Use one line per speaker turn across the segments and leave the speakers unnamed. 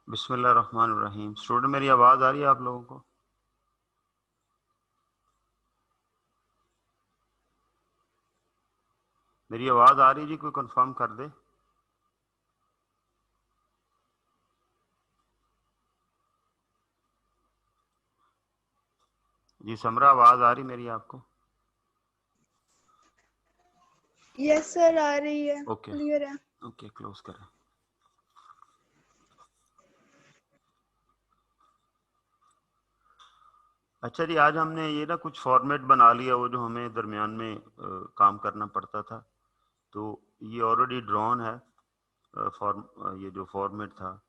बिस्मिल्लाहिर्रहमानिर्रहीम। स्टूडेंट, मेरी आवाज़ आ रही है आप लोगों को? मेरी आवाज़ आ रही है जी? कोई कंफर्म कर दे। जी समरा, आवाज़ आ रही मेरी आपको?
यस सर, आ रही है,
ओके
क्लियर है।
ओके, क्लोज करें। अच्छा जी, आज हमने ये ना कुछ फॉर्मेट बना लिया, वो जो हमें दरमियान में काम करना पड़ता था, तो ये ऑलरेडी ड्रॉन है। ये जो फॉर्मेट था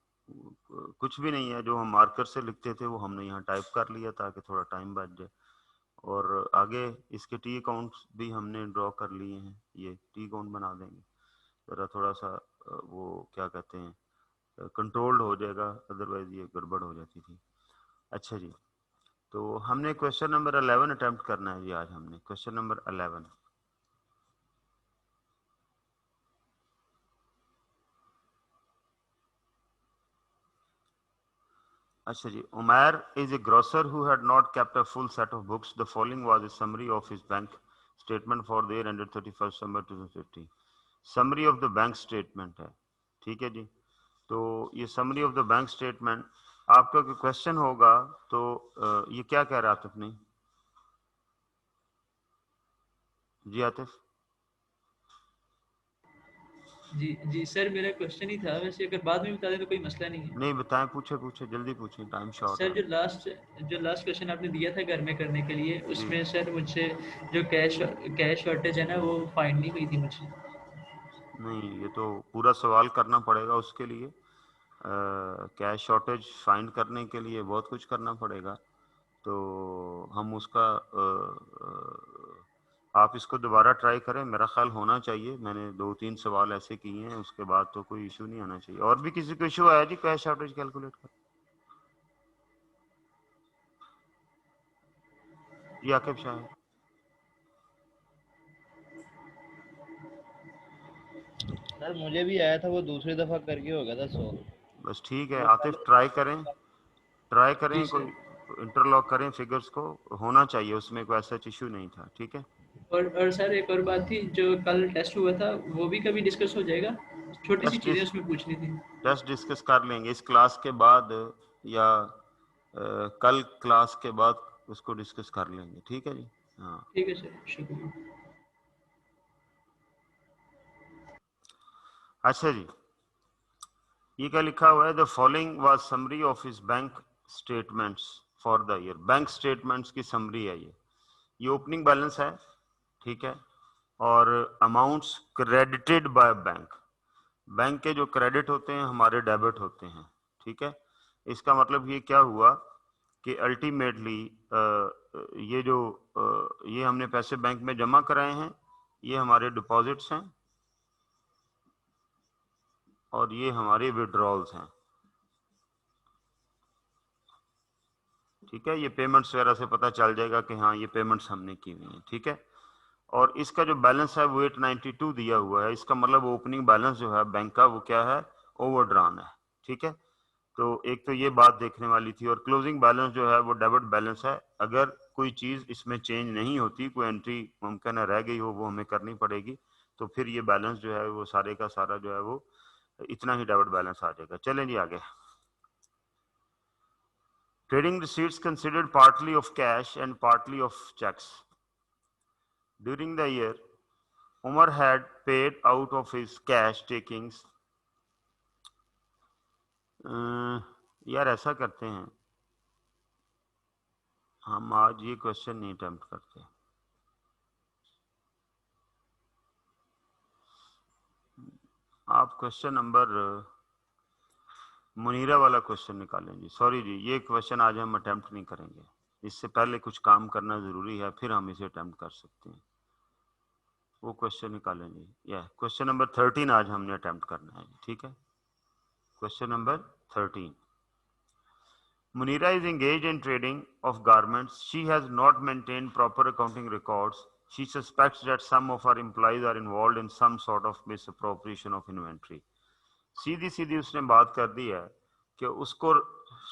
कुछ भी नहीं है, जो हम मार्कर से लिखते थे वो हमने यहाँ टाइप कर लिया ताकि थोड़ा टाइम बच जाए। और आगे इसके टी अकाउंट्स भी हमने ड्रॉ कर लिए हैं, ये टी अकाउंट बना देंगे। ज़रा थोड़ा सा वो क्या कहते हैं, कंट्रोल्ड हो जाएगा, अदरवाइज ये गड़बड़ हो जाती थी। अच्छा जी, तो हमने क्वेश्चन नंबर 11 अटेम्प्ट करना है जी। आज हमने क्वेश्चन नंबर 11। अच्छा जी, Umair is a grocer who had not kept a full set of books. The following was a summary of his bank statement for the year ended 31st December 2050. Summary of the bank statement है, ठीक है जी। तो ये summary of the bank statement आपका question होगा, तो ये क्या कह रहा था अपनी जी आतिफ?
जी जी सर, मेरा क्वेश्चन ही था। वैसे अगर बाद में बता दें तो कोई मसला नहीं है।
नहीं बताएं, पूछे पूछे, जल्दी पूछे, टाइम शॉर्ट
सर,
है।
जो लास्ट क्वेश्चन आपने दिया था घर में करने के लिए,
जी
उसमें सर मुझसे जो कैश शॉर्टेज है ना, वो फाइंड नहीं हुई थी मुझे।
नहीं, ये तो पूरा सवाल करना पड़ेगा उसके लिए। कैश शॉर्टेज फाइंड करने के लिए बहुत कुछ करना पड़ेगा, तो हम उसका आप इसको दोबारा ट्राई करें, मेरा ख्याल होना चाहिए। मैंने 2-3 सवाल ऐसे किए हैं, उसके बाद तो कोई इशू नहीं आना चाहिए। और भी किसी को इशू आया जी कैश शॉर्टेज कैलकुलेट कर? जी आकिब शाह?
सर मुझे भी आया था, वो दूसरी दफा करके हो गया था 100।
बस ठीक है
वो
आतिफ, ट्राई करें, ट्राई
जी
करें,
सर।
कोई इंटरलॉक करें फिगर्स को, होना चाहिए, उसमें कोई ऐसा इशू नहीं था, ठीक है।
और सर एक और बात थी, जो कल टेस्ट हुआ था वो भी कभी डिस्कस हो जाएगा? छोटी सी
टेस्ट
चीज़ें उसमें पूछनी थी।
टेस्ट डिस्कस कर लेंगे इस क्लास के बाद, या कल क्लास के बाद उसको डिस्कस कर लेंगे, ठीक है जी। हाँ
ठीक है सर, शुक्रिया।
अच्छा जी, ये क्या लिखा हुआ है? The following was summary of his bank statements for the year. Bank statements की समरी है ये ओपनिंग बैलेंस है, ठीक है। और amounts credited by bank, bank के जो क्रेडिट होते हैं हमारे डेबिट होते हैं, ठीक है। इसका मतलब ये क्या हुआ कि अल्टीमेटली ये जो ये हमने पैसे बैंक में जमा कराए हैं, ये हमारे डिपॉजिट्स हैं और ये हमारे विड्रॉल्स हैं, ठीक है। ये पेमेंट्स वगैरह से पता चल जाएगा कि हाँ ये पेमेंट्स हमने की हुई हैं, ठीक है। और इसका जो बैलेंस है वो 892 दिया हुआ है। इसका मतलब ओपनिंग बैलेंस जो है बैंक का वो क्या है? ओवरड्रान है, ठीक है। तो एक तो ये बात देखने वाली थी। और क्लोजिंग बैलेंस जो है वो डेबिट बैलेंस है। अगर कोई चीज इसमें चेंज नहीं होती, कोई एंट्री मुमकिन है रह गई हो, वो हमें करनी पड़ेगी, तो फिर ये बैलेंस जो है वो सारे का सारा जो है वो इतना ही डेबिट बैलेंस आ जाएगा। चलें जी आगे। Trading receipts considered partly of cash and partly of checks. During the year, Umar had paid out of his cash takings. यार ऐसा करते हैं, हम आज ये क्वेश्चन नहीं अटेम्प्ट करते। आप क्वेश्चन नंबर मुनीरा वाला क्वेश्चन निकालें जी। सॉरी जी, ये क्वेश्चन आज हम अटेम्प्ट नहीं करेंगे, इससे पहले कुछ काम करना जरूरी है, फिर हम इसे अटेम्प्ट कर सकते हैं। वो क्वेश्चन निकालें जी। या क्वेश्चन नंबर 13 आज हमने अटेम्प्ट करना है, ठीक है। Question number 13। Munira is engaged in trading of garments. She has not maintained proper accounting records. She suspects that some of her employees are involved in some sort of misappropriation of inventory. सीधी सीधी उसने बात कर दी है कि उसको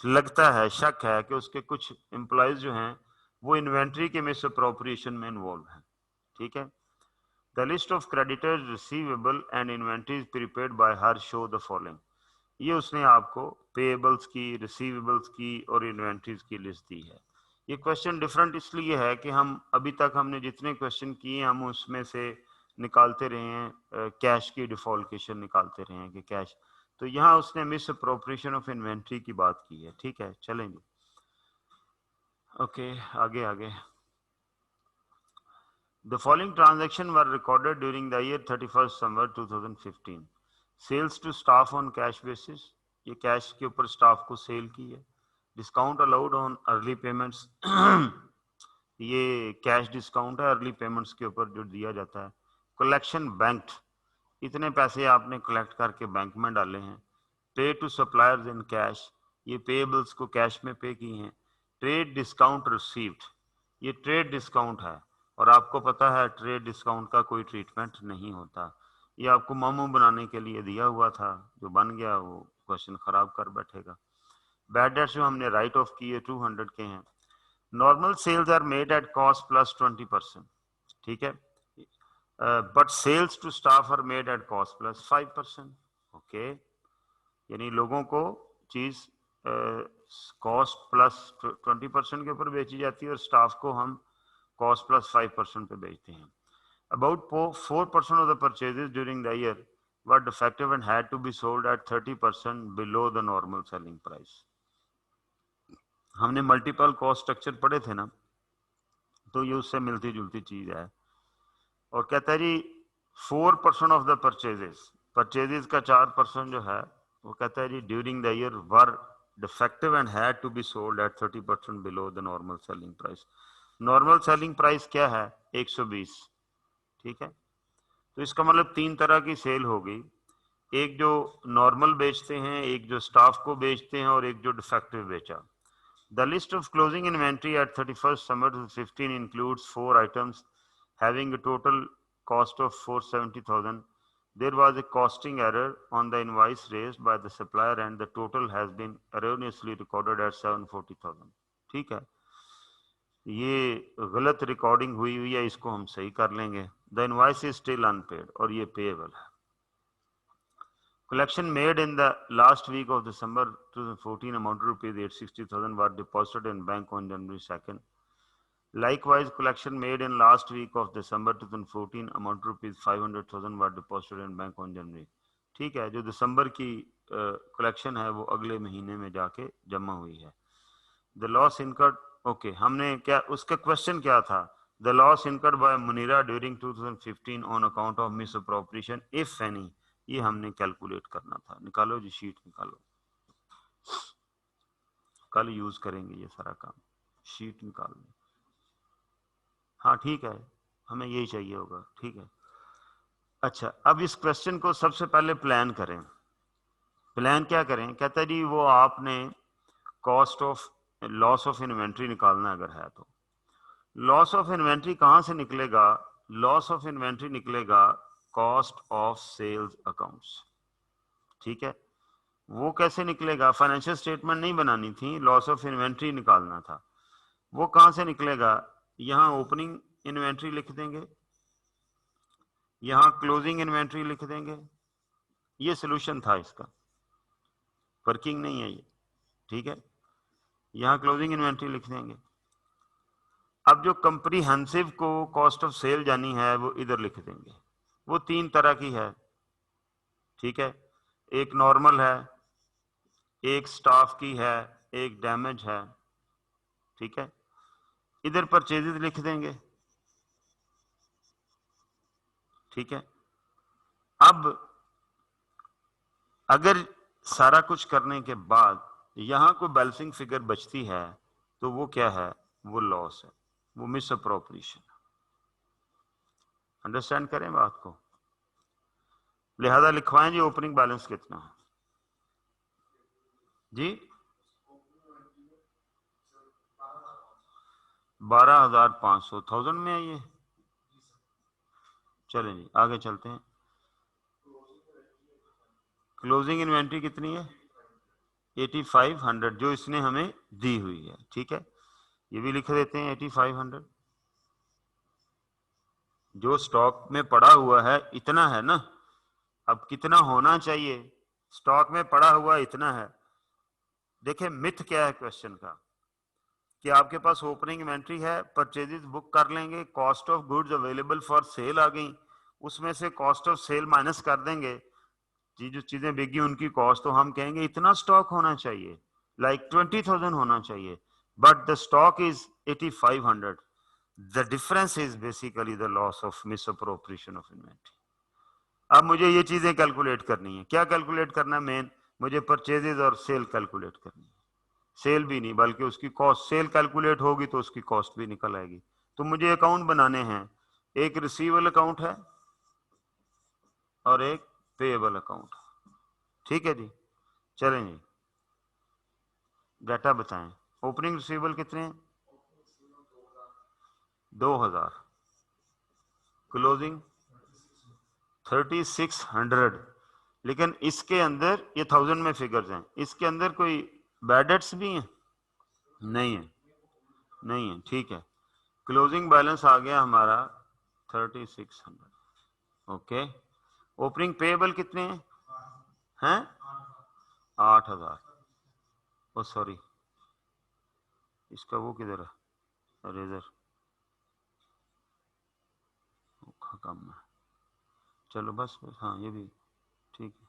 लगता है, शक है कि उसके कुछ एम्प्लॉयज जो हैं वो इन्वेंट्री के मिस अप्रोप्रिएशन में इन्वॉल्व हैं, ठीक है। The list of creditors receivable and inventories prepaid bye her show the following. ये उसने आपको पेएबल्स की, रिसीवेबल्स की और इन्वेंट्रीज की लिस्ट दी है। ये क्वेश्चन डिफरेंट इसलिए है कि हम अभी तक हमने जितने क्वेश्चन किए हम उसमें से निकालते रहे हैं, कैश की डिफॉल्केशन निकालते रहे हैं कि कैश, तो यहाँ उसने मिस अप्रोप्रिएशन ऑफ इन्वेंट्री की बात की है, ठीक है। चलेंगे ओके, आगे आगे। The following transactions were recorded during the year 31st December 2015. Sales to staff on cash basis, ये कैश के ऊपर स्टाफ को सेल की है। Discount allowed on early payments, ये कैश डिस्काउंट है अर्ली पेमेंट्स के ऊपर जो दिया जाता है। कलेक्शन बैंक्ड, इतने पैसे आपने कलेक्ट करके बैंक में डाले हैं। पे टू सप्लायर्स इन कैश, ये पेएबल्स को कैश में पे की हैं। ट्रेड डिस्काउंट रिसीव्ड, ये ट्रेड डिस्काउंट है और आपको पता है ट्रेड डिस्काउंट का कोई ट्रीटमेंट नहीं होता। ये आपको मामू बनाने के लिए दिया हुआ था, जो बन गया वो क्वेश्चन खराब कर बैठेगा। बैड डेट्स जो हमने राइट ऑफ किए 200 के हैं। Normal sales are made at cost plus 20%, ठीक है। But sales to staff are made at cost plus 5%, okay. यानी लोगों को चीज कॉस्ट प्लस 20% के ऊपर बेची जाती है और स्टाफ को हम कॉस्ट प्लस 5% पे बेचते हैं। About 4% of the purchases during the year were defective and had to be sold at 30% below the normal selling price. हमने मल्टीपल कॉस्ट स्ट्रक्चर पढ़े थे ना, तो ये उससे मिलती जुलती चीज है। और कहता है जी 4% ऑफ द परचेजेस का 4% जो है वो कहता है जी during the year were defective and had to be sold at 30% below the normal selling price. Normal selling price क्या है? 120, ठीक है। तो इसका मतलब 3 तरह की सेल होगी, एक जो नॉर्मल बेचते हैं, एक जो स्टाफ को बेचते हैं और एक जो डिफेक्टिव बेचा। The list of closing inventory at 31st December 2015 includes 4 items having a total cost of 470,000. There was a costing error on the invoice raised by the supplier and the total has been erroneously recorded at 740,000. ठीक है, ये गलत recording हुई है, इसको हम सही कर लेंगे। The invoice is still unpaid और ये payable है। Collection made in the last week of December 2014 amount to rupees 860,000 were deposited in bank on January 2nd. Likewise, collection made in last week of December 2014 amount to rupees 500,000 were deposited in bank on January. ठीक है, जो दिसंबर की collection है वो अगले महीने में जाके जमा हुई है। The loss incurred, ओके, हमने क्या उसका क्वेश्चन क्या था? The loss incurred by Munira during 2015 on account of misappropriation, if any, ये हमने कैलकुलेट करना था। निकालो जी, शीट निकालो, कल यूज करेंगे ये सारा काम। शीट निकाल लो। हाँ ठीक है, हमें यही चाहिए होगा, ठीक है। अच्छा, अब इस क्वेश्चन को सबसे पहले प्लान करें। प्लान क्या करें? कहता है जी वो आपने cost of loss of inventory निकालना अगर है तो लॉस ऑफ इन्वेंट्री कहां से निकलेगा? लॉस ऑफ इन्वेंट्री निकलेगा कॉस्ट ऑफ सेल्स अकाउंट्स, ठीक है। वो कैसे निकलेगा? फाइनेंशियल स्टेटमेंट नहीं बनानी थी, लॉस ऑफ इन्वेंट्री निकालना था। वो कहां से निकलेगा? यहां ओपनिंग इन्वेंट्री लिख देंगे, यहां क्लोजिंग इन्वेंट्री लिख देंगे। ये सोल्यूशन था इसका, वर्किंग नहीं है ये, ठीक है। यहां क्लोजिंग इन्वेंट्री लिख देंगे। अब जो कंप्रीहेंसिव को कॉस्ट ऑफ सेल जानी है वो इधर लिख देंगे। वो 3 तरह की है, ठीक है। एक नॉर्मल है, एक स्टाफ की है, एक डैमेज है, ठीक है। इधर परचेजेस लिख देंगे, ठीक है। अब अगर सारा कुछ करने के बाद यहां कोई बैलेंसिंग फिगर बचती है तो वो क्या है? वो लॉस है, वो मिस अप्रोप्रिएशन। अंडरस्टैंड करें बात को? लिहाजा लिखवाएं जी ओपनिंग बैलेंस कितना है जी? 12,500, 1000 में है ये। चलें जी आगे चलते हैं। क्लोजिंग इन्वेंट्री कितनी है? 8500 जो इसने हमें दी हुई है, ठीक है, ये भी लिख देते हैं 8500। जो स्टॉक में पड़ा हुआ है इतना है ना, अब कितना होना चाहिए, स्टॉक में पड़ा हुआ इतना है। देखिए मिथ क्या है क्वेश्चन का, कि आपके पास ओपनिंग इन्वेंट्री है, परचेजेस बुक कर लेंगे, cost of goods available for sale आ गई, उसमें से कॉस्ट ऑफ सेल माइनस कर देंगे, जो चीजें बिकी उनकी कॉस्ट, तो हम कहेंगे इतना स्टॉक होना चाहिए, लाइक 20,000 होना चाहिए, but the stock is 8500। The difference is basically the loss of misappropriation of inventory. अब मुझे ये चीजें कैलकुलेट करनी है। क्या कैलकुलेट करना है? मेन मुझे परचेजेस और सेल कैलकुलेट करनी है। सेल भी नहीं बल्कि उसकी कॉस्ट, सेल कैलकुलेट होगी तो उसकी कॉस्ट भी निकल आएगी। तो मुझे अकाउंट बनाने हैं, एक रिसीवेबल अकाउंट है और एक पेएबल अकाउंट, ठीक है जी। चलें जी, डाटा बताएं। ओपनिंग रिसीवेबल कितने हैं? 2000, क्लोजिंग 3600, लेकिन इसके अंदर ये 1000 में फिगर्स हैं, इसके अंदर कोई बैड डेट्स भी हैं? नहीं है, नहीं है, ठीक है। क्लोजिंग बैलेंस आ गया हमारा 3600, ओके। ओपनिंग पेएबल कितने हैं? 8000। ओ सॉरी, इसका वो किधर है, रेजर कम है, चलो बस बस, हाँ ये भी ठीक है,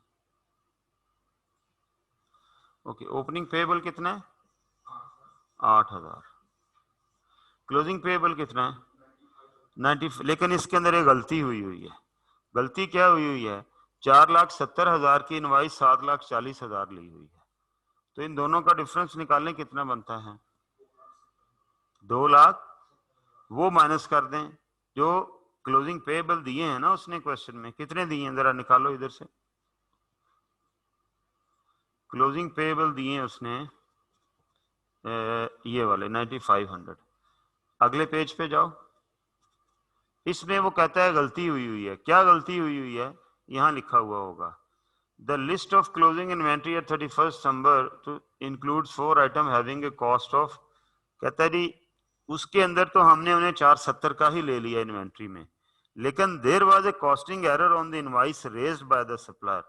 ओके। ओपनिंग पेएबल कितना है? 8000। क्लोजिंग पेएबल कितना है? 90। लेकिन इसके अंदर एक गलती हुई है। गलती क्या हुई है? 4,70,000 की इनवाइस 7,40,000 ली हुई है, तो इन दोनों का डिफरेंस निकालने कितना बनता है? 2 लाख। वो माइनस कर दें जो क्लोजिंग पेएबल दिए हैं ना उसने क्वेश्चन में, कितने दिए हैं जरा निकालो इधर से। क्लोजिंग पेएबल दिए हैं उसने ये वाले 9500। अगले पेज पे जाओ, इसमें वो कहता है गलती हुई है। क्या गलती हुई है? यहां लिखा हुआ होगा, the list of closing inventory at 31 December includes 4 atom having a cost of, कहता है जी उसके अंदर तो हमने उन्हें 470 का ही ले लिया इन्वेंट्री में, लेकिन there was a costing error on the invoice raised by the supplier.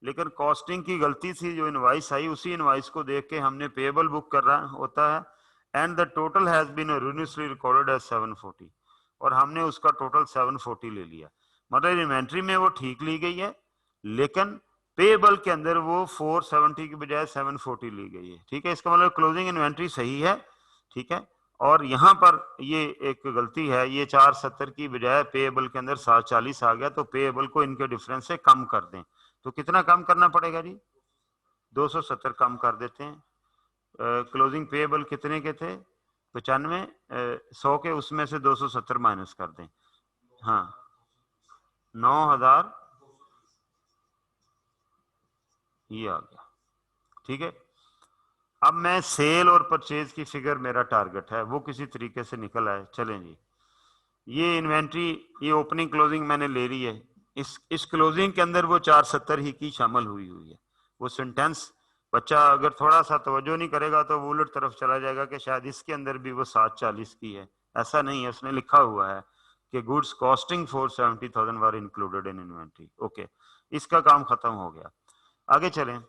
लेकिन कॉस्टिंग की गलती थी, जो इनवाइस आई उसी इनवाइस को देख के हमने पेएबल बुक कर रहा होता है, and the total has been erroneously recorded as 740, और हमने उसका टोटल 740 ले लिया। मतलब इन्वेंट्री में वो ठीक ली गई है, लेकिन पेएबल के अंदर वो 470 की बजाय 740 ली गई है, ठीक है। इसका मतलब क्लोजिंग इन्वेंट्री सही है, ठीक है। और यहाँ पर ये एक गलती है, ये 470 की बजाय पेएबल के अंदर 740 आ गया, तो पेएबल को इनके डिफरेंस से कम कर दें। तो कितना कम करना पड़ेगा जी? 270 कम कर देते हैं। क्लोजिंग पेएबल कितने के थे? 95, 100 के, उसमें से 270 माइनस कर दें, हाँ 9000 ये आ गया, ठीक है। अब मैं सेल और परचेज की फिगर मेरा टारगेट है, वो किसी तरीके से निकल आए। चलें जी, ये इन्वेंट्री, ये ओपनिंग क्लोजिंग मैंने ले ली है, इस क्लोजिंग के अंदर वो 470 ही की शामिल हुई है। वो सेंटेंस बच्चा अगर थोड़ा सा तवज्जो नहीं करेगा तो वो उलट तरफ चला जाएगा कि शायद इसके अंदर भी वो 740 की है। ऐसा नहीं है, उसने लिखा हुआ है कि goods costing 470,000 were included in inventory, okay. इसका काम खत्म हो गया। आगे चलें,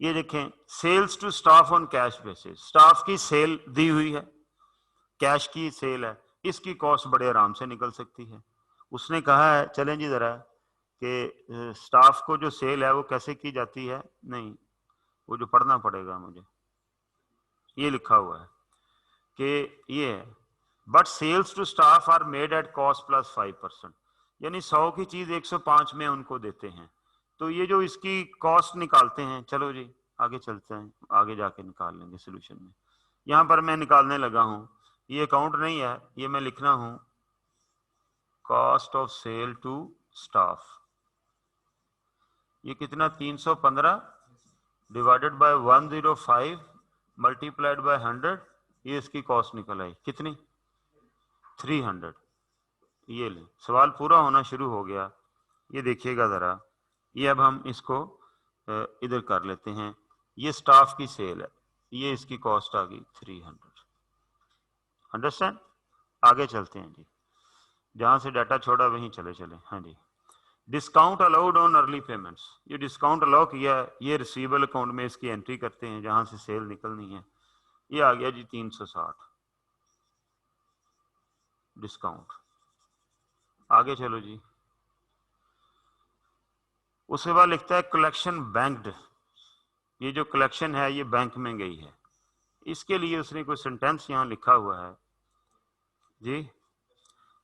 ये देखें, sales to staff on cash basis, staff की सेल दी हुई है, कैश की सेल है, इसकी कॉस्ट बड़े आराम से निकल सकती है। उसने कहा है, चलें जी जरा, कि स्टाफ को जो सेल है वो कैसे की जाती है, नहीं वो जो पढ़ना पड़ेगा मुझे, ये लिखा हुआ है कि ये है, but sales to staff are made at cost plus 5%, यानी 100 की चीज 105 में उनको देते हैं। तो ये जो इसकी कॉस्ट निकालते हैं, चलो जी आगे चलते हैं, आगे जाके निकाल लेंगे सोल्यूशन में। यहां पर मैं निकालने लगा हूं, ये अकाउंट नहीं है, ये मैं लिखना हूं cost of sale to staff. ये कितना? 315 डिवाइडेड बाय 105 मल्टीप्लाइड बाय 100, ये इसकी कॉस्ट निकल आई कितनी? 300। ये ले, सवाल पूरा होना शुरू हो गया। ये देखिएगा जरा, ये अब हम इसको इधर कर लेते हैं, ये स्टाफ की सेल है, ये इसकी कॉस्ट आ गई 300। अंडरस्टैंड? आगे चलते हैं जी, जहां से डाटा छोड़ा वहीं चले चले। हाँ जी, discount allowed on early payments, ये डिस्काउंट अलाउ किया है, ये रिसीवेबल अकाउंट में इसकी एंट्री करते हैं जहां से सेल निकलनी है। ये आ गया जी 360 डिस्काउंट। आगे चलो जी, उसके बाद लिखता है कलेक्शन बैंक्ड, ये जो कलेक्शन है ये बैंक में गई है। इसके लिए उसने कोई सेंटेंस यहां लिखा हुआ है जी,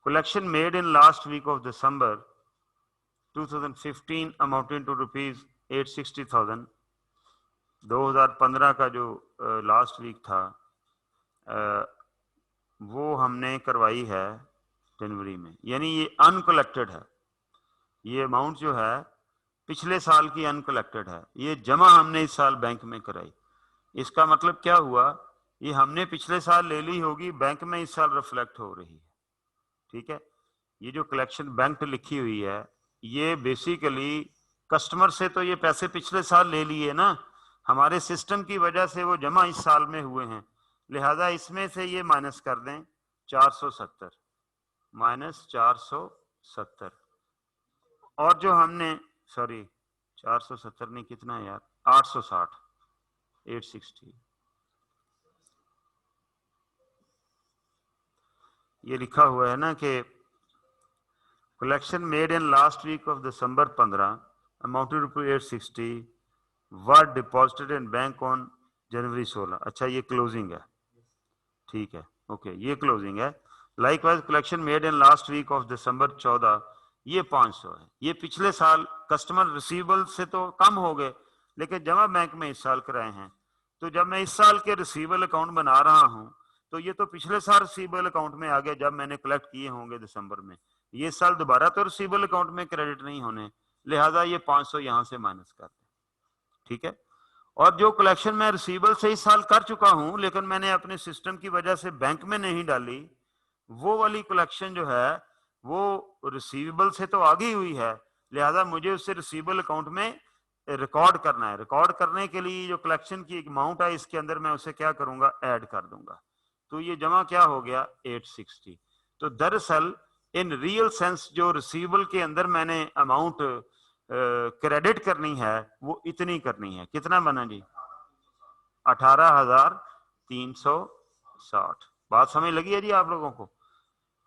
collection made in last week of December 2015 amounting to rupees 860,000। 2015 का जो लास्ट वीक था वो हमने करवाई है जनवरी में, यानी ये अनकलेक्टेड है। ये अमाउंट जो है पिछले साल की अनकलेक्टेड है, ये जमा हमने इस साल बैंक में कराई। इसका मतलब क्या हुआ, ये हमने पिछले साल ले ली होगी, बैंक में इस साल रिफ्लेक्ट हो रही है। ठीक है, ये जो कलेक्शन बैंक लिखी हुई है ये बेसिकली कस्टमर से तो ये पैसे पिछले साल ले लिए ना, हमारे सिस्टम की वजह से वो जमा इस साल में हुए हैं, लिहाजा इसमें से ये माइनस कर दें 470 माइनस 470। और जो हमने सॉरी 470 नहीं, कितना है यार, 860 860 ये लिखा हुआ है ना कि collection made in last week of December 15 amounted to 860 were deposited in bank on January 16। अच्छा ये क्लोजिंग है, ठीक है, ओके, ये क्लोजिंग है। Likewise collection made in last week of December 14 ये 500 है। ये पिछले साल कस्टमर रिसीवेबल से तो कम हो गए लेकिन जमा बैंक में इस साल कराए हैं, तो जब मैं इस साल के रिसीवेबल अकाउंट बना रहा हूं तो ये तो पिछले साल रिसीवेबल अकाउंट में आ गया जब मैंने कलेक्ट किए होंगे दिसंबर में, ये साल दोबारा तो रिसीवेबल अकाउंट में क्रेडिट नहीं होने, लिहाजा ये 500 यहां से माइनस कर दें। ठीक है, और जो कलेक्शन मैं रिसीवेबल से इस साल कर चुका हूं लेकिन मैंने अपने सिस्टम की वजह से बैंक में नहीं डाली, वो वाली कलेक्शन जो है वो रिसीवेबल से तो आ गई हुई है, लिहाजा मुझे उसे रिसीवेबल अकाउंट में रिकॉर्ड करना है। रिकॉर्ड करने के लिए जो कलेक्शन की अमाउंट है इसके अंदर मैं उसे क्या करूंगा, ऐड कर दूंगा, तो ये जमा क्या हो गया 860। तो दरअसल इन रियल सेंस जो रिसीवेबल के अंदर मैंने अमाउंट क्रेडिट करनी है वो इतनी करनी है, कितना बना जी 18,360। बात समझ लगी है जी आप लोगों को,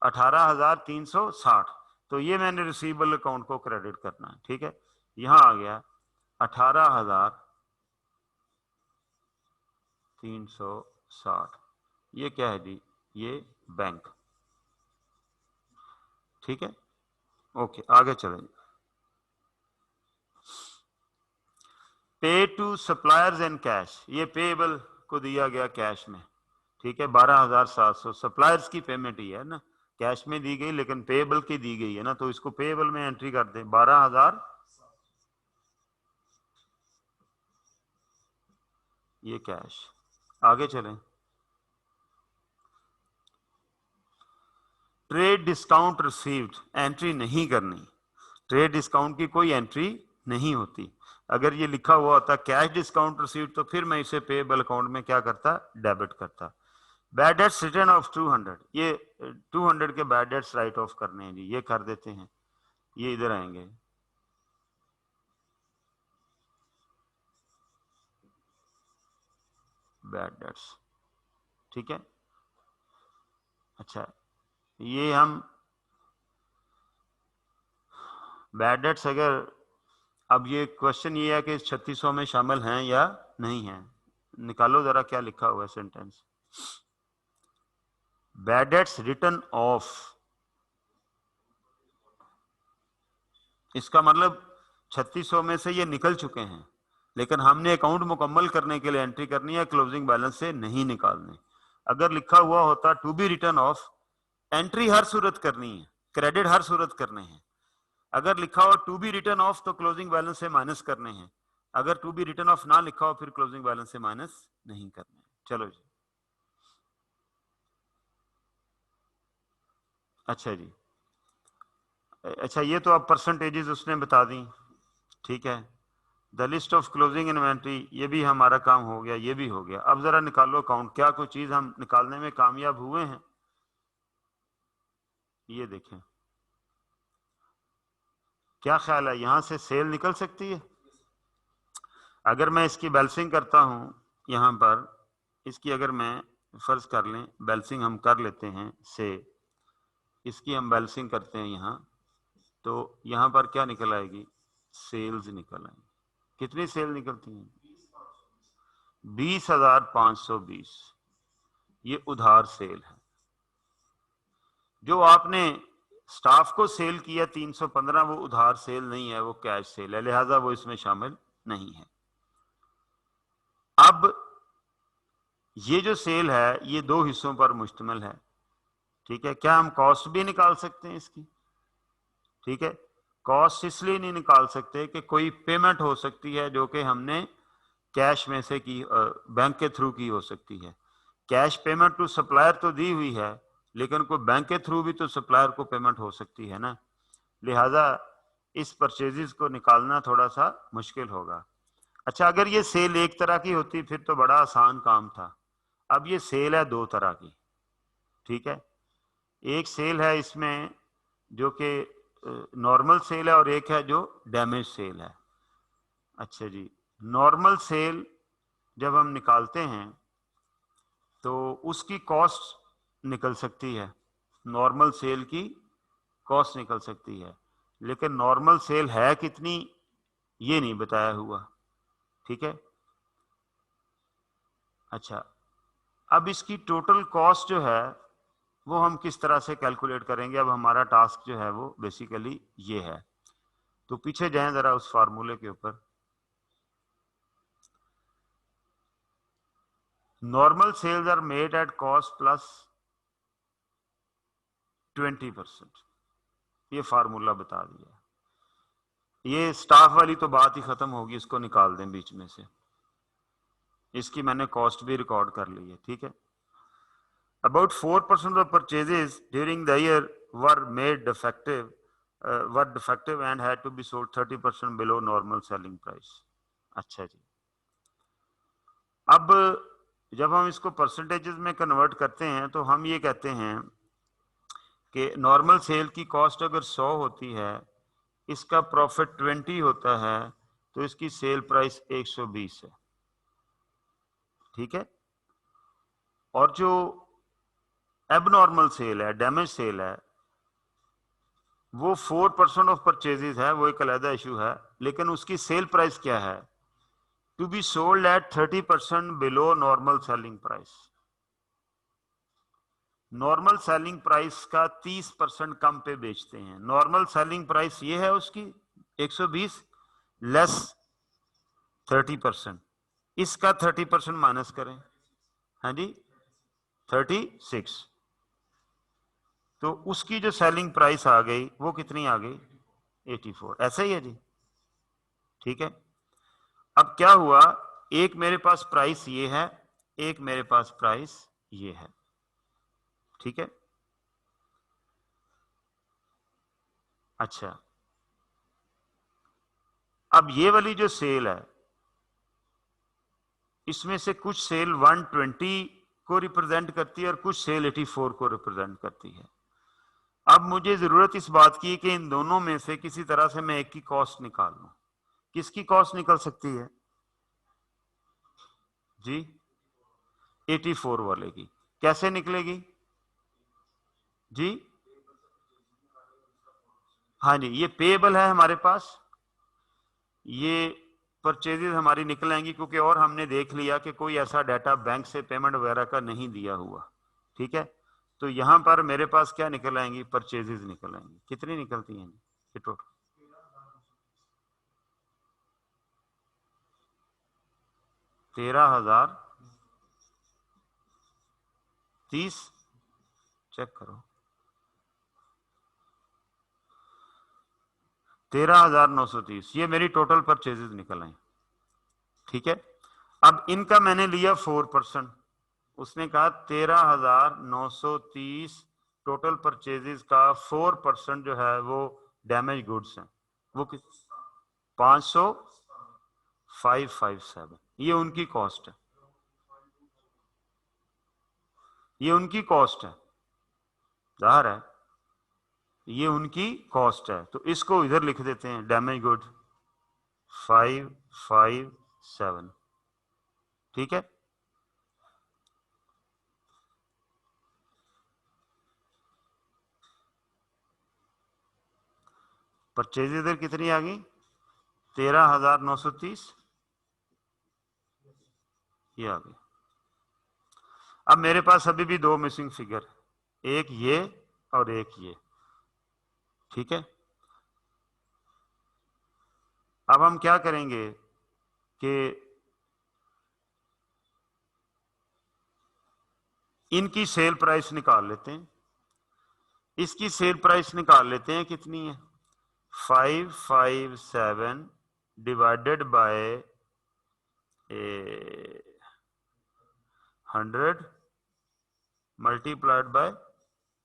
18,360, तो ये मैंने रिसीवेबल अकाउंट को क्रेडिट करना है। ठीक है, यहां आ गया 18,360, ये क्या है जी, ये बैंक। ठीक है, ओके, आगे चलें। पे टू सप्लायर्स एंड कैश, ये पेएबल को दिया गया कैश में। ठीक है, 12,700 सप्लायर्स की पेमेंट ही है ना, कैश में दी गई लेकिन पेएबल की दी गई है ना, तो इसको पेएबल में एंट्री कर दें 12,000, ये कैश। आगे चलें, ट्रेड डिस्काउंट रिसीव्ड, एंट्री नहीं करनी, ट्रेड डिस्काउंट की कोई एंट्री नहीं होती। अगर ये लिखा हुआ होता कैश डिस्काउंट रिसीव्ड तो फिर मैं इसे पेएबल अकाउंट में क्या करता, डेबिट करता। बैड डेट्स रिटर्न ऑफ 200, ये 200 के बैड डेट्स राइट ऑफ करने हैं जी, ये कर देते हैं, ये इधर आएंगे। बैड डेट्स, ठीक है, अच्छा ये हम बैड डेट्स, अगर अब ये क्वेश्चन ये है कि 3600 में शामिल हैं या नहीं है, निकालो जरा क्या लिखा हुआ है sentence. Bad debts return of, इसका मतलब 3600 में से ये निकल चुके हैं लेकिन हमने अकाउंट मुकम्मल करने के लिए एंट्री करनी है, क्लोजिंग बैलेंस से नहीं निकालने। अगर लिखा हुआ होता to be return of, entry हर सूरत करनी है, क्रेडिट हर सूरत करने हैं। अगर लिखा हो टू बी रिटर्न ऑफ तो क्लोजिंग बैलेंस से माइनस करने हैं, अगर टू बी रिटर्न ऑफ ना लिखा हो फिर क्लोजिंग बैलेंस से माइनस नहीं करने। चलो जी, अच्छा जी, अच्छा ये तो अब परसेंटेजेस उसने बता दी, ठीक है, the list of closing inventory, ये भी हमारा काम हो गया, ये भी हो गया। अब जरा निकालो अकाउंट, क्या कोई चीज हम निकालने में कामयाब हुए हैं? ये देखें, क्या ख्याल है, यहां से सेल निकल सकती है? अगर मैं इसकी बैलेंसिंग करता हूं यहां पर, इसकी अगर मैं फर्ज कर लें बैलेंसिंग हम कर लेते हैं से, इसकी हम बैलेंसिंग करते हैं यहाँ, तो यहाँ पर क्या निकल आएगी? सेल्स निकल आएंगी। कितनी सेल निकलती हैं? 20,520। ये उधार सेल है। जो आपने स्टाफ को सेल किया 315, वो उधार सेल नहीं है, वो कैश सेल है, लिहाजा वो इसमें शामिल नहीं है। अब ये जो सेल है ये दो हिस्सों पर मुश्तमिल है, ठीक है। क्या हम कॉस्ट भी निकाल सकते हैं इसकी? ठीक है, कॉस्ट इसलिए नहीं निकाल सकते कि कोई पेमेंट हो सकती है जो कि हमने कैश में से की, बैंक के थ्रू की हो सकती है। कैश पेमेंट टू सप्लायर तो दी हुई है, लेकिन कोई बैंक के थ्रू भी तो सप्लायर को पेमेंट हो सकती है ना, लिहाजा इस परचेजेस को निकालना थोड़ा सा मुश्किल होगा। अच्छा, अगर ये सेल एक तरह की होती फिर तो बड़ा आसान काम था। अब ये सेल है दो तरह की, ठीक है। एक सेल है इसमें जो कि नॉर्मल सेल है और एक है जो डैमेज सेल है। अच्छा जी, नॉर्मल सेल जब हम निकालते हैं तो उसकी कॉस्ट निकल सकती है, नॉर्मल सेल की कॉस्ट निकल सकती है, लेकिन नॉर्मल सेल है कितनी ये नहीं बताया हुआ, ठीक है। अच्छा, अब इसकी टोटल कॉस्ट जो है वो हम किस तरह से कैलकुलेट करेंगे? अब हमारा टास्क जो है वो बेसिकली ये है, तो पीछे जाएं जरा उस फार्मूले के ऊपर। Normal sales are made at cost plus 20%, ये फार्मूला बता दिया। ये स्टाफ वाली तो बात ही खत्म होगी, इसको निकाल दें बीच में से, इसकी मैंने कॉस्ट भी रिकॉर्ड कर ली है, ठीक है। About 4% of purchases during the year were made defective, and had to be sold 30% below normal selling price. अच्छा जी, अब जब हम इसको परसेंटेजेस में कन्वर्ट करते हैं तो हम ये कहते हैं कि नॉर्मल सेल की कॉस्ट अगर 100 होती है, इसका प्रॉफिट 20 होता है, तो इसकी सेल प्राइस 120 है, ठीक है। और जो एबनॉर्मल सेल है, डैमेज सेल है, वो 4% ऑफ परचेजेस है, वो एक अलग इशू है, लेकिन उसकी सेल प्राइस क्या है? To be sold at 30% below normal selling price. Normal selling price का 30% कम पे बेचते हैं। नॉर्मल सेलिंग प्राइस ये है उसकी 120 लेस 30%, इसका 30% माइनस करें, हाँ जी 36, तो उसकी जो सेलिंग प्राइस आ गई वो कितनी आ गई? 84। ऐसा ही है जी, ठीक है। अब क्या हुआ, एक मेरे पास प्राइस ये है, एक मेरे पास प्राइस ये है, ठीक है। अच्छा, अब ये वाली जो सेल है, इसमें से कुछ सेल 120 को रिप्रेजेंट करती है और कुछ सेल 84 को रिप्रेजेंट करती है। अब मुझे जरूरत इस बात की कि इन दोनों में से किसी तरह से मैं एक की कॉस्ट निकाल लूं। किसकी कॉस्ट निकल सकती है जी? 84 वाले की। कैसे निकलेगी जी? हाँ जी, ये पेएबल है हमारे पास, ये परचेजेस हमारी निकल आएंगी, क्योंकि और हमने देख लिया कि कोई ऐसा डाटा बैंक से पेमेंट वगैरह का नहीं दिया हुआ, ठीक है। तो यहां पर मेरे पास क्या निकल आएंगी? परचेजेस निकल आएंगी। कितनी निकलती हैं ये टोटल? 13,030, चेक करो, 13,930, ये मेरी टोटल परचेजेस निकल आई, ठीक है। अब इनका मैंने लिया 4%, उसने कहा 13,930 टोटल परचेजेस का 4% जो है वो डैमेज गुड्स हैं, वो 500 557, ये उनकी कॉस्ट है, ये उनकी कॉस्ट है, जाहिर है ये उनकी कॉस्ट है। तो इसको इधर लिख देते हैं, डैमेज गुड 557, ठीक है। परचेज इधर कितनी आ गई, 13,930, ये आ गई। अब मेरे पास अभी भी दो मिसिंग फिगर, एक ये और एक ये, ठीक है। अब हम क्या करेंगे कि इनकी सेल प्राइस निकाल लेते हैं, इसकी सेल प्राइस निकाल लेते हैं, कितनी है 557 divided by 100 multiplied by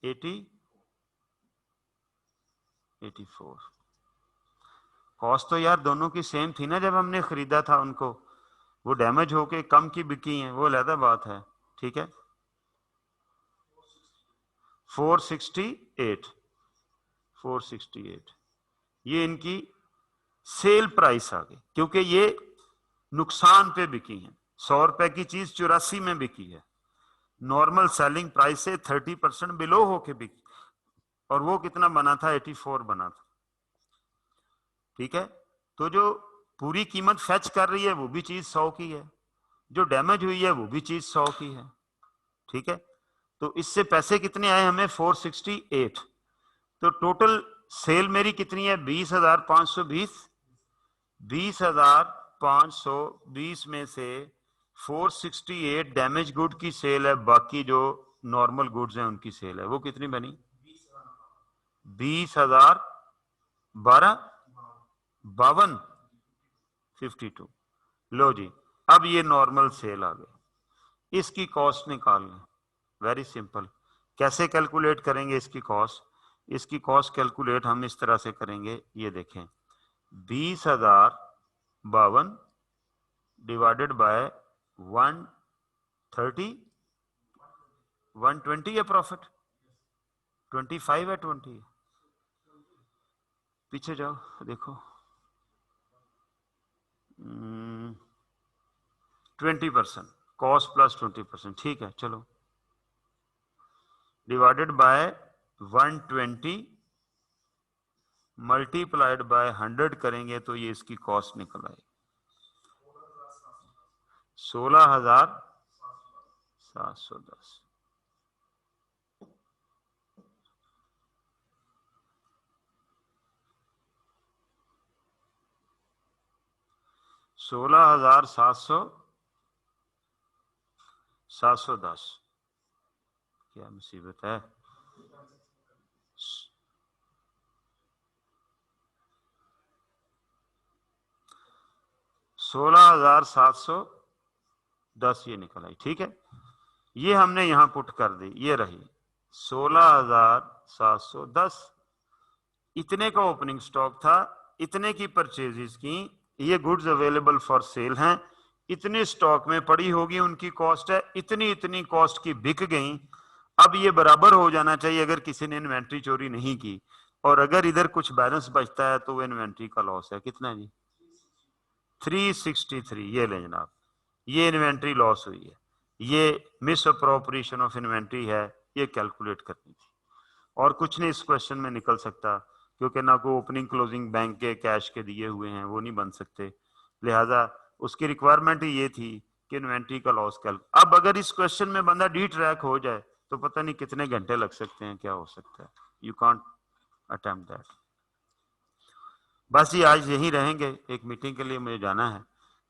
84। Cost तो यार दोनों की सेम थी ना जब हमने खरीदा था उनको, वो डैमेज होके कम की बिकी हैं, वो अलग बात है, ठीक है। 468 ये इनकी सेल प्राइस आ गई, क्योंकि ये नुकसान पे बिकी है। 100 रुपए की चीज 84 में बिकी है, नॉर्मल सेलिंग प्राइस से 30% बिलो होके बिकी, और वो कितना बना था 84 बना था, ठीक है। तो जो पूरी कीमत फेच कर रही है वो भी चीज 100 की है, जो डैमेज हुई है वो भी चीज 100 की है, ठीक है। तो इससे पैसे कितने आए हमें 468। तो टोटल सेल मेरी कितनी है 20,520, 20,520 में से 468 डैमेज गुड की सेल है, बाकी जो नॉर्मल गुड्स हैं उनकी सेल है, वो कितनी बनी 20,052 52। लो जी, अब ये नॉर्मल सेल आ गई, इसकी कॉस्ट निकाल लें, वेरी सिंपल। कैसे कैलकुलेट करेंगे इसकी कॉस्ट, इसकी कॉस्ट कैलकुलेट हम इस तरह से करेंगे, ये देखें 20,052 डिवाइडेड बाय 130, 120 है प्रॉफिट, 25 है, 20 है। पीछे जाओ देखो, 20% कॉस्ट प्लस 20%, ठीक है। चलो डिवाइडेड बाय 120 मल्टीप्लाइड बाय 100 करेंगे तो ये इसकी कॉस्ट निकल आएगी 16,710। 16,710, क्या मुसीबत है। 16,710 ये निकल आई, ठीक है। ये हमने यहां पुट कर दी, ये रही 16,710। इतने का ओपनिंग स्टॉक था, इतने की परचेजेस की, ये गुड्स अवेलेबल फॉर सेल हैं, इतने स्टॉक में पड़ी होगी, उनकी कॉस्ट है इतनी, इतनी कॉस्ट की बिक गई। अब ये बराबर हो जाना चाहिए अगर किसी ने इन्वेंट्री चोरी नहीं की, और अगर इधर कुछ बैलेंस बचता है तो वो इन्वेंट्री का लॉस है। कितना जी 363, ये लें जनाब, ये इन्वेंट्री लॉस हुई है, ये मिस अप्रोप्रिएशन ऑफ इन्वेंट्री है, ये कैलकुलेट करनी थी। और कुछ नहीं इस क्वेश्चन में निकल सकता, क्योंकि ना कोई ओपनिंग क्लोजिंग बैंक के कैश के दिए हुए हैं, वो नहीं बन सकते, लिहाजा उसकी रिक्वायरमेंट ही ये थी कि इन्वेंट्री का लॉस कैल। अब अगर इस क्वेश्चन में बंदा डी ट्रैक हो जाए तो पता नहीं कितने घंटे लग सकते हैं, क्या हो सकता है, यू कांट अटेम्प्ट दैट। बस ये आज यहीं रहेंगे, एक मीटिंग के लिए मुझे जाना है,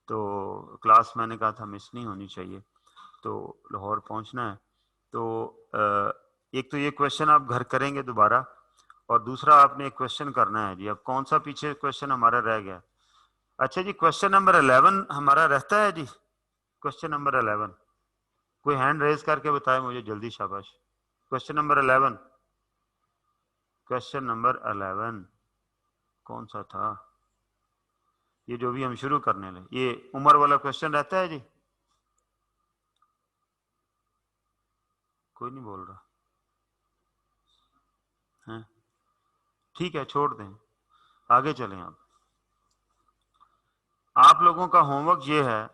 तो क्लास मैंने कहा था मिस नहीं होनी चाहिए, तो लाहौर पहुंचना है। तो एक तो ये क्वेश्चन आप घर करेंगे दोबारा, और दूसरा आपने एक क्वेश्चन करना है जी। अब कौन सा पीछे क्वेश्चन हमारा रह गया, अच्छा जी क्वेश्चन नंबर 11 हमारा रहता है जी, क्वेश्चन नंबर 11 कोई हैंड रेज करके बताए मुझे जल्दी, शाबाश। क्वेश्चन नंबर 11, क्वेश्चन नंबर 11 कौन सा था, ये जो भी हम शुरू करने लगे, ये उम्र वाला क्वेश्चन रहता है जी? कोई नहीं बोल रहा है? ठीक है, छोड़ दें, आगे चलें। आप लोगों का होमवर्क ये है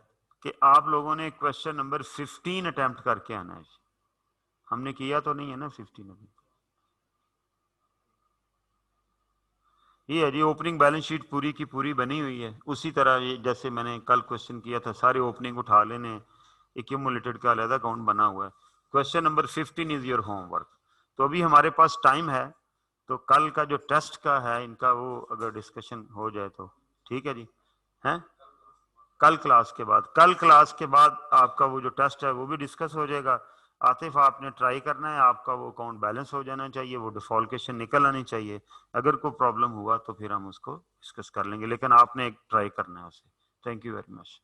कि आप लोगों ने क्वेश्चन नंबर 15 अटेम्प्ट करके आना है। हमने किया तो नहीं है ना 15 अभी? ये है जी, ओपनिंग बैलेंस शीट पूरी की पूरी बनी हुई है। उसी तरह ये जैसे मैंने कल क्वेश्चन किया था, सारे ओपनिंग उठा लेने, एक्यूमुलेटेड का अलग अकाउंट बना हुआ है। Question number 15 is your homework. तो अभी हमारे पास टाइम है, तो कल का जो टेस्ट का है इनका, वो अगर डिस्कशन हो जाए तो ठीक है जी। हैं कल क्लास के बाद आपका वो जो टेस्ट है वो भी डिस्कस हो जाएगा। आतिफ, आपने ट्राई करना है, आपका वो अकाउंट बैलेंस हो जाना चाहिए, वो डिफॉल्केशन निकल आनी चाहिए। अगर कोई प्रॉब्लम हुआ तो फिर हम उसको डिस्कस कर लेंगे, लेकिन आपने एक ट्राई करना है उसे। Thank you very much.